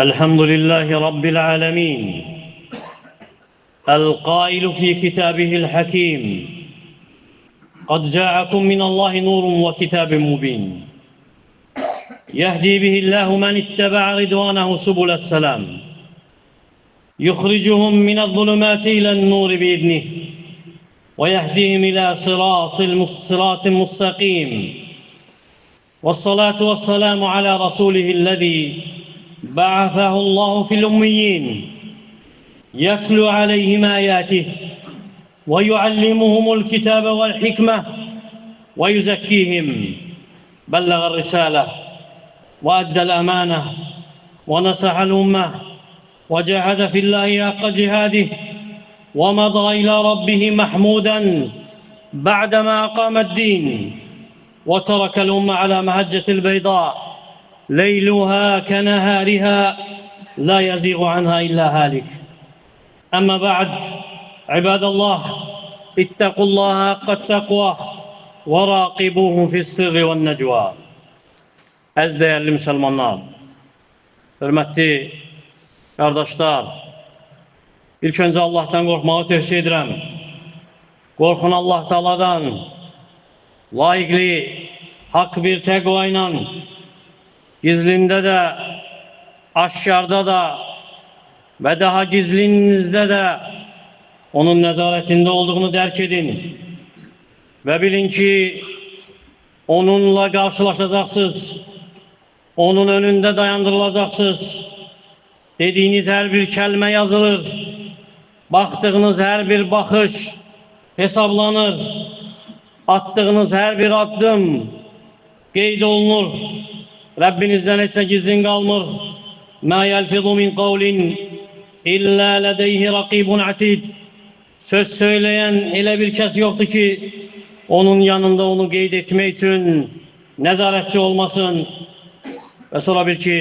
الحمد لله رب العالمين القائل في كتابه الحكيم قد جاءكم من الله نور وكتاب مبين يهدي به الله من اتبع رضوانه سبل السلام يخرجهم من الظلمات إلى النور بإذنه ويهديهم إلى صراط مستقيم والصلاة والسلام على رسوله الذي بعثه الله في الأميين يتلو عليهم آياته ويعلمهم الكتاب والحكمة ويزكيهم بلغ الرسالة وأدى الأمانة ونصح الأمة وجاهد في الله حق جهاده ومضى إلى ربه محمودا بعدما أقام الدين وترك الأمة على مهجة البيضاء ليلها كنهارها لا يزيغ عنها إلا هالك. أما بعد عباد الله اتقوا الله حق التقوى وراقبوه في السر والنجوى. Az değerli Müslümanlar, hörmətli qardaşlar, ilk öncə Allah'tan qorxmağı tövsiyə edirəm. Qorxun Allah Taala'dan, layiqli, haqq bir təqva ilə, gizlində də, aşkarda da və daha gizlinizdə də onun nəzarətində olduğunu dərk edin və bilin ki, onunla qarşılaşacaqsınız, onun önündə dayandırılacaqsınız. Dediğiniz hər bir kəlmə yazılır, baxdığınız hər bir baxış hesablanır, attığınız hər bir addım qeyd olunur. Rabbinizdən heç nə gizlin qalmır. Mə yəlfizu min qavlin illə lədeyhi raqibun atid. Söz söyleyen elə bir kəs yoxdur ki, onun yanında onu qeyd etmək üçün nəzarətçi olmasın. Və sonra bil ki,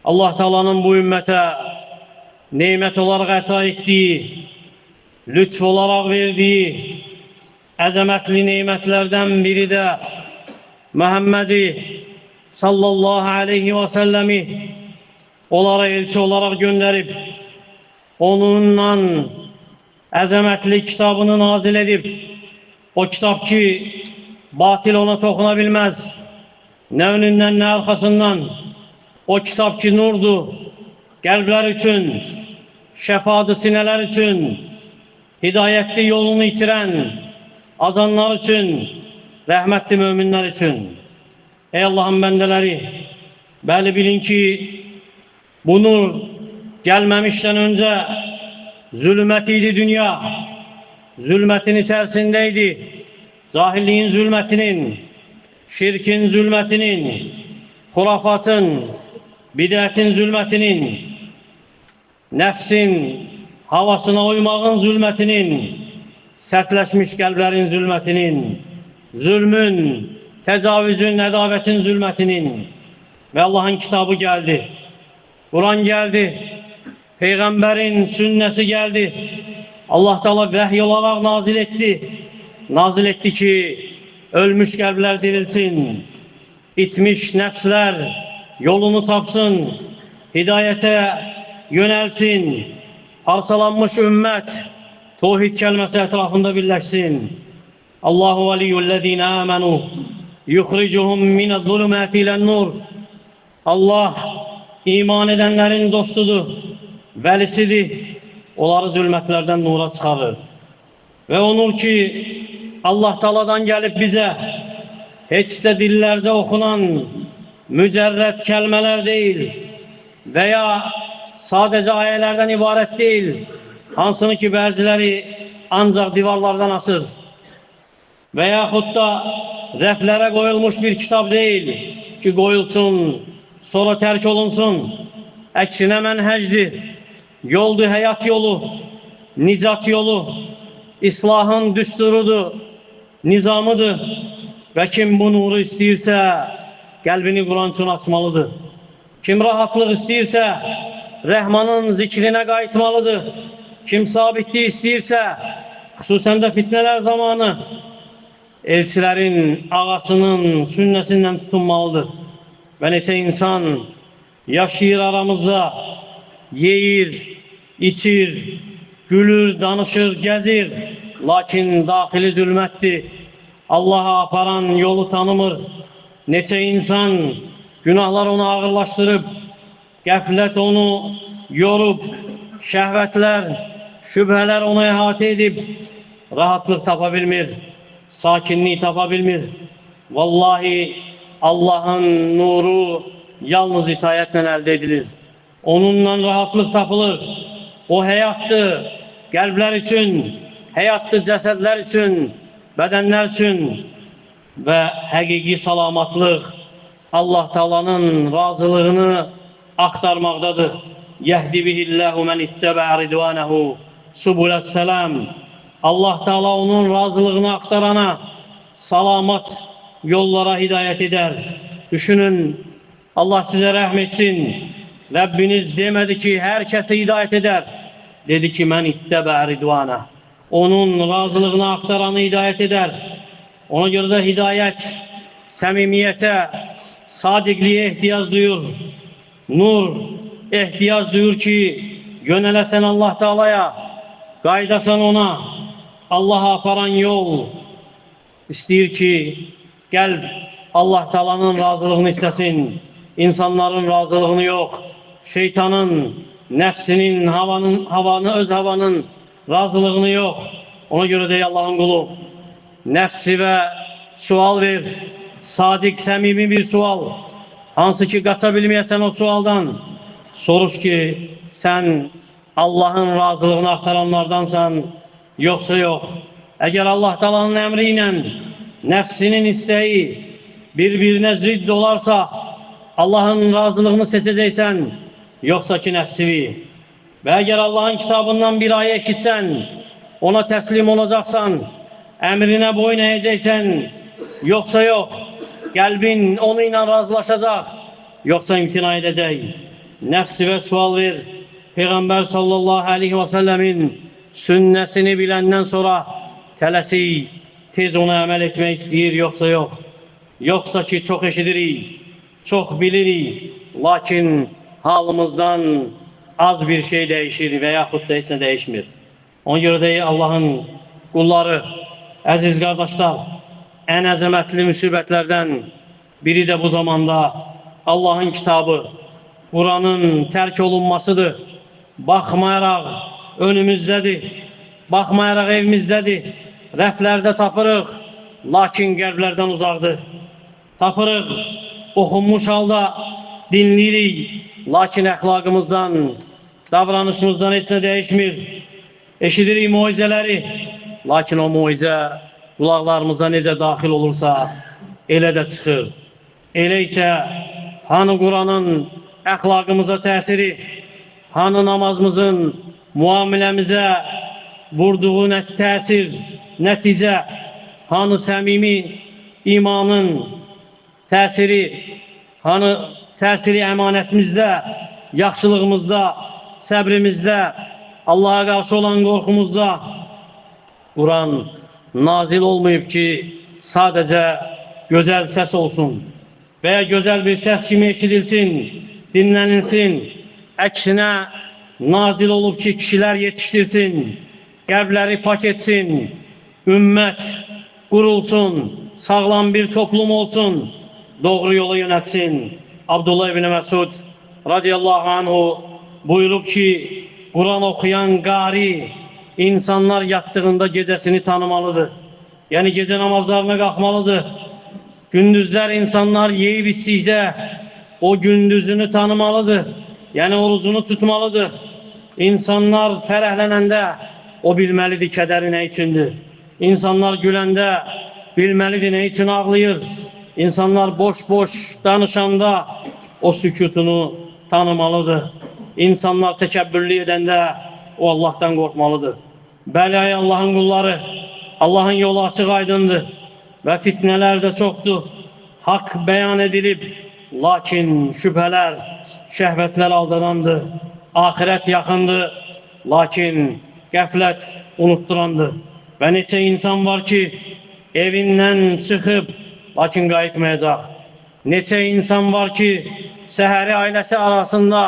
Allah Taala'nın bu ümmətə nemət olaraq əta etdiyi, lütf olaraq verdiyi əzəmətli nemətlərdən biri də Muhammedi sallallahu aleyhi ve sellemi onlara elçi olarak gönderip onunla əzəmətli kitabını nazil edip o kitap ki batil ona toxunabilmez, ne önünden ne arkasından, o kitap ki nurdu, qəlblər üçün, şəfadı sinələr üçün, hidayətli yolunu itiren azanlar üçün, rəhmətli möminlər üçün. Ey Allah'ın bendeleri, bəli bilin ki, bu nur gelmemişten önce zulmetiydi dünya, zulmetin içerisindeydi, cahilliğin zulmetinin, şirkin zulmetinin, hurafatın, bid'atin zulmetinin, nefsin havasına uymağın zulmetinin, sertleşmiş kalplerin zulmetinin, zulmün, tecavüzün, edavetin zulmetinin ve Allah'ın kitabı geldi. Kur'an geldi. Peygamberin sünnesi geldi. Allah Teala vahiy olarak nazil etti. Nazil etti ki ölmüş kalpler dirilsin. İtmiş nefsler yolunu tapsın. Hidayete yönelsin. Parçalanmış ümmet tevhid kelimesi etrafında birleşsin. Allahu veliyyullezine amenu yukhricuhum minez-zulumati ilen-nur. Allah iman edenlerin dostudur, velisidir. Onları zulmetlerden nura çıkarır. Ve o nur ki Allah Taala'dan gelip bize hiç de dillerde okunan mücerret kelimeler değil veya sadece ayetlerden ibaret değil. Hansını ki bəziləri ancak divarlardan asır. Veyahut da rəflərə koyulmuş bir kitap değil ki koyulsun, sonra terk olunsun. Əksinə mənhəcdir, yoldur, həyat yolu, nicat yolu, İslahın düsturudur, nizamıdır. Və kim bu nuru istəyirsə, qəlbini Quran üçün açmalıdır. Kim rahatlıq istəyirsə, Rəhmanın zikrinə qayıtmalıdır. Kim sabitlik istəyirsə, xüsusən də fitnələr zamanı elçilərin ağasının sünnəsindən tutunmalıdır. Və neçə insan yaşayır aramızda, yeyir, içir, gülür, danışır, gezir. Lakin dahili zulmettir. Allah'a aparan yolu tanımır. Neçə insan günahlar onu ağırlaştırıp, gaflet onu yorup, şehvetler, şübheler onu ihate edip, rahatlık tapabilmir, sakinliği tapabilmir. Vallahi Allah'ın nuru yalnız itayetle elde edilir. Onunla rahatlık tapılır. O hayattı, kalpler için, hayattı cesedler için, bedenler için ve hakiki salamatlık Allah Teala'nın razılığını aktarmaktadır. Yehdi bihillahu men itteba ridvanehu subules selam. Allah Teala onun razılığını aktarana salamat yollara hidayet eder. Düşünün, Allah size rahmetsin. Rabbiniz demedi ki herkese hidayet eder. Dedi ki men itteba ridvane. Onun razılığını aktaranı hidayet eder. Ona göre de hidayet, samimiyete, sadıkliğe ihtiyaç duyur. Nur ihtiyaç duyur ki yönelesen Allah Teala'ya, gaydasan ona. Allah'a aparan yol isteyir ki gel Allah Teala'nın razılığını istesin. İnsanların razılığını yok. Şeytanın, nefsinin, öz havanın razılığını yok. Ona göre de Allah'ın kulu nefsi ve sual ver. Sadık, samimi bir sual. Hansı ki kaçabilmeyesen o sualdan. Soruş ki sen Allah'ın razılığını aktaranlardansan, yoksa yok. Eğer Allah Teala'nın emriyle nefsinin isteği birbirine zidd olarsa Allah'ın razılığını seçeceksen, yoksa ki nefsivi. Ve eğer Allah'ın kitabından bir ayet eşitsen, ona teslim olacaksan, emrine boyun eğeceksen, yoksa yok. Kalbin onunla razılaşacak, yoksa imtina edecek. Nefsi ve sual ver. Peygamber sallallahu aleyhi ve sellemin sünnesini bilenden sonra telesi tez ona amel etmek istiyor, yoksa yok. Yoksa ki çok eşidiriz, çok biliriz. Lakin halımızdan az bir şey değişir veyahut da hiç değişmir. Ona göre de Allah'ın kulları, aziz kardeşler, en azametli musibetlerden biri de bu zamanda Allah'ın kitabı, Kur'an'ın terk olunmasıdır. Bakmayarak önümüzdedir, bakmayarak evimizdedir. Rəflərdə tapırıq, lakin qəlblərdən uzaqdır. Tapırıq, oxunmuş halda dinləyirik, lakin əxlaqımızdan, davranışımızdan heç nə değişmir. Eşidirik muizələri, lakin o muizə qulaqlarımıza necə daxil olursa, elə də çıxır. Elə isə, hanı Kur'an'ın əxlaqımıza təsiri, hanı namazımızın muamiləmizə vurduğu təsir, nəticə, hanı səmimi imanın təsiri, hanı təsiri əmanətimizdə, yaxşılığımızda, səbrimizdə, Allah'a qarşı olan qorxumuzda. Kur'an nazil olmayıb ki, sadəcə gözəl səs olsun veya gözəl bir səs kimi eşidilsin, dinlənilsin. Əksinə nazil olub ki, kişilər yetişdirsin, qəlbləri pak etsin, ümmət qurulsun, sağlam bir toplum olsun, doğru yola yönətsin. Abdullah ibn Məsud radiyallahu anhu buyurub ki, Kur'an okuyan qari insanlar yattığında gecesini tanımalıdır. Yani gece namazlarına kalkmalıdır. Gündüzler insanlar yiyip içtikdə o gündüzünü tanımalıdır. Yani orucunu tutmalıdır. İnsanlar fərəhlənəndə o bilməlidir kədəri nə üçündür. İnsanlar güləndə bilməlidir nə üçün ağlayır. İnsanlar boş-boş danışanda o sükutunu tanımalıdır. İnsanlar təkəbbürlü edəndə o Allah'tan qorxmalıdır. Bəli, ay Allah'ın qulları, Allah'ın yolu açıq aydındır və fitnələr də çoxdur. Hak beyan edilib, lakin şübhələr, şəhvətlər aldanandır. Ahirət yaxındır, lakin qəflət unutturandır. Və neçə insan var ki, evindən çıxıb, lakin qayıtmayacaq. Neçə insan var ki, səhəri ailəsi arasında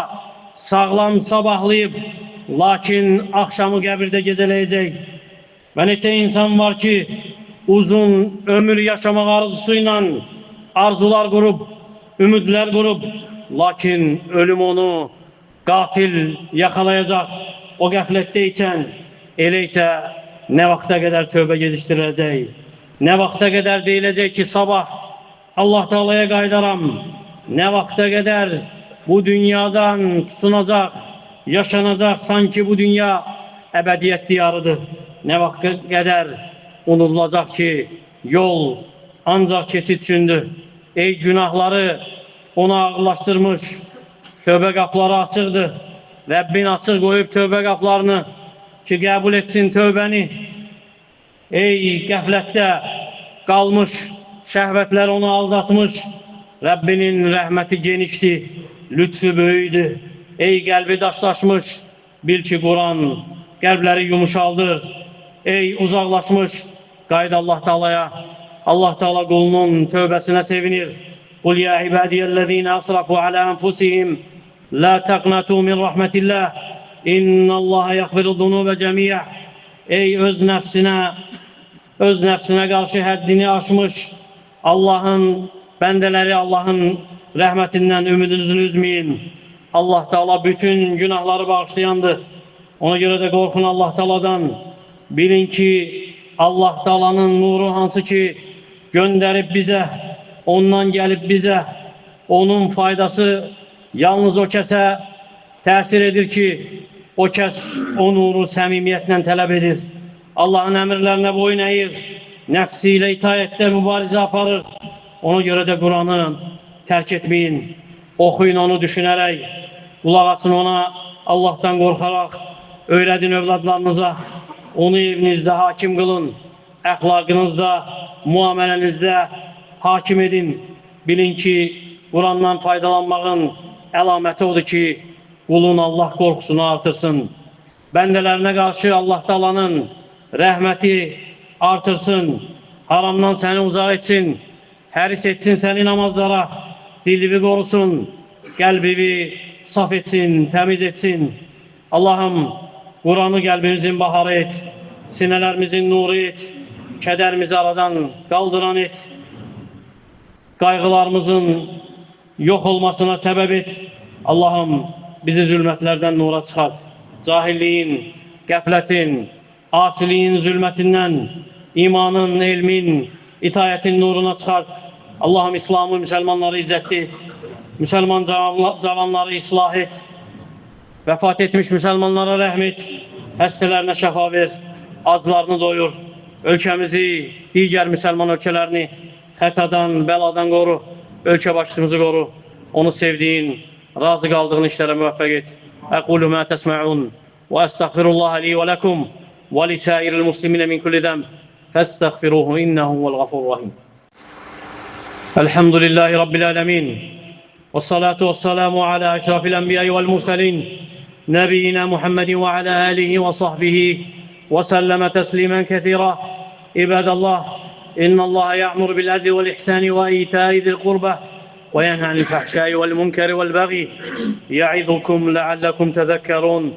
sağlam sabahlayıb, lakin axşamı qəbirdə gecələyəcək. Və neçə insan var ki, uzun ömür yaşamaq arzusuyla arzular qurub, ümidlər qurub, lakin ölüm onu qafil yakalayacaq. O qəflətdəykən, elə isə nə vaxta qədər tövbə gedişdiriləcək, nə vaxta qədər deyiləcək ki, sabah Allah Teala'ya qaydaram, nə vaxta qədər bu dünyadan tutunacaq, yaşanacaq, sanki bu dünya əbədiyyət diyarıdır. Nə vaxta qədər unudulacaq ki, yol ancaq keçid üçündür. Ey günahları onu ağırlaşdırmış, tövbə qapıları açıqdır. Rəbbin açıq qoyub tövbə qapılarını ki, qəbul etsin tövbəni. Ey qəflətdə qalmış, şəhvətlər onu aldatmış, Rəbbinin rəhməti genişdir, lütfü böyüdür. Ey qəlbi daşlaşmış, bil ki, Quran qəlbləri yumuşaldır. Ey uzaqlaşmış, qayıt Allah Teala'ya. Allah Teala qulunun tövbəsinə sevinir. Qul ya ibadiyellezine asrafu ala anfusihim la taqnatu min rahmetillah. İnnallaha yaghfiru zunuba cemiyah. Ey öz nəfsinə qarşı həddini aşmış Allahın bəndələri, Allahın rəhmətindən ümidinizi üzməyin. Allah Teala bütün günahları bağışlayandır. Ona görə də qorxun Allah Teala'dan. Bilin ki, Allah Teala'nın nuru hansı ki göndərib bizə, ondan gəlib bizə, onun faydası yalnız o kəsə təsir edir ki, o kəs o nuru səmimiyyətlə tələb edir. Allahın əmrlərinə boyun əyir, nəfsi ilə itayətdə mübarizə aparır. Ona görə də Quranı tərk etməyin, oxuyun onu düşünərək, qulaq asın ona Allah'tan qorxaraq, öyrədin övladlarınıza, onu evinizdə hakim qılın, əxlaqınızda, muamelənizdə hakim edin. Bilin ki, Qurandan faydalanmağın əlaməti odur ki, qulun Allah qorxusunu artırsın. Bəndələrinə qarşı Allah Teala'nın rəhməti artırsın, haramdan səni uzaq etsin, həris etsin səni namazlara, dilini qorusun, qəlbini saf etsin, təmiz etsin. Allah'ım, Quranı qəlbimizin baharı et, sinələrimizin nuru et, kədərimizi aradan qaldıran et, qayğılarımızın yox olmasına səbəb et. Allah'ım, bizi zülmətlərdən nura çıxart, cahilliyin, qəflətin, asiliyin zülmətindən, imanın, elmin, itayətin nuruna çıxart. Allah'ım, İslamı, müsəlmanları izzət et, müsəlman cavanları islah et, vəfat etmiş müsəlmanlara rəhm et, həstələrinə şəfa ver, aclarını doyur, ölkəmizi, digər müsəlman ölkələrini xətadan, bəladan qoru, ölkə başçımızı qoru, onu sevdiyin, razı qaldığın işlərə müvəffəq et. Əqulu mə təsmə'un və əstəğfirullaha li və ləkum və lisəiril musliminə min kulli zəmb fəstəğfiruhu innəhu vəl-ğafurur-rahim. Elhamdülillahi Rabbil ələmin və salatu və salamu alə əşrafil ənbiyyə vəl-mursəlin نبينا محمد وعلى آله وصحبه وسلم تسليما كثيرا. عباد الله، إن الله يأمر بالعدل والإحسان وإيتاء ذي القربى وينهى عن الفحشاء والمنكر والبغي يعظكم لعلكم تذكرون.